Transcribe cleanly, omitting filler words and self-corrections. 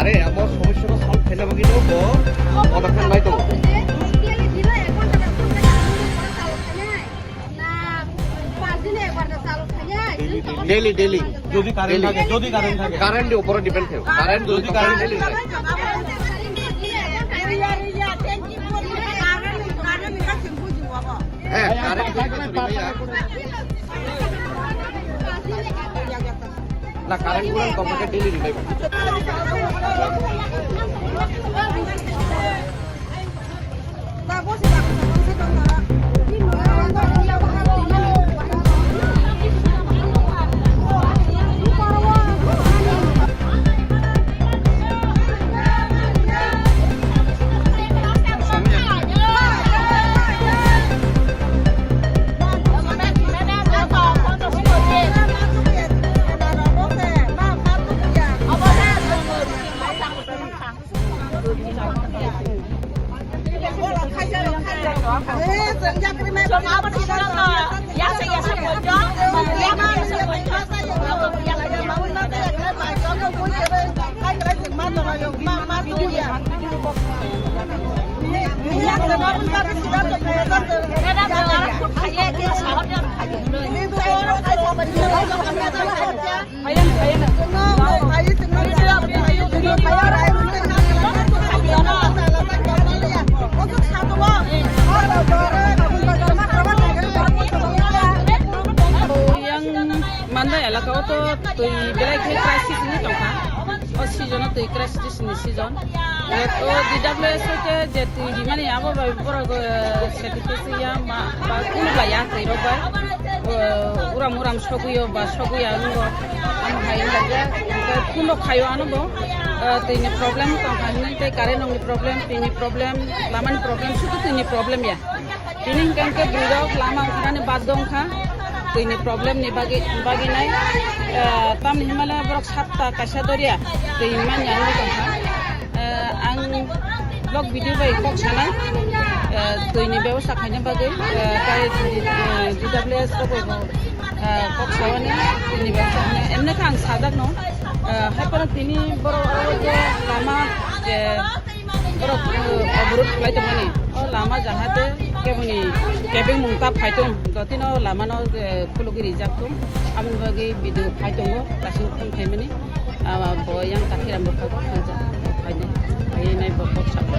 আরে আমার সমস্যাটা সলভ খেলে বাকি তো পদক্ষেপ নাই তো ডেইলি ডেইলি যদি কারেন্ট থাকে কারেন্টের উপরে ডিপেন্ড থাকে কারেন্ট যদি কারেন্ট ডেইলি হ্যাঁ কারেন্ট না কারেন্ট পুরো complete daily revive Manda ela kau tu tui belai ke crisis ni tau ka, oh season tu crisis ni season. Oh di WS ke jadi di mana ya apa baru certificate ya ma bagus lah ya kira apa. Uram shoguyo anu anu kain lagi. Kuno kayu anu bo. Tu ini problem tau ka ni tu karen ni problem, lama ni problem suatu tu ini problem ya. Ini kan ke bridok lama kan badong ka. तो इन्हें problem नहीं बागी नहीं तम हिमालय बरक सातटा कैसा दरिया तो इमान यानी कहाँ आं ब्लॉग वीडियो बाई कॉक चैनल तो इन्हें व्यवस्था खाने बागी काय DWS को कॉक सावने इन्हें व्यवस्था खाने एमने का आं सादक नो है पर तिनी बरक लामा बरक अवरोध खाई तो मने और लामा जहाँ ते केबनी केबिंग मुंगता फाइटों गतिनो लामानो खुलुगिरि जाबतो आमन बागै भिडिअ फाइटों गासिबो फन फाइमनि बयां काथिराम बखा फाइनो फाइनाय बखक साबा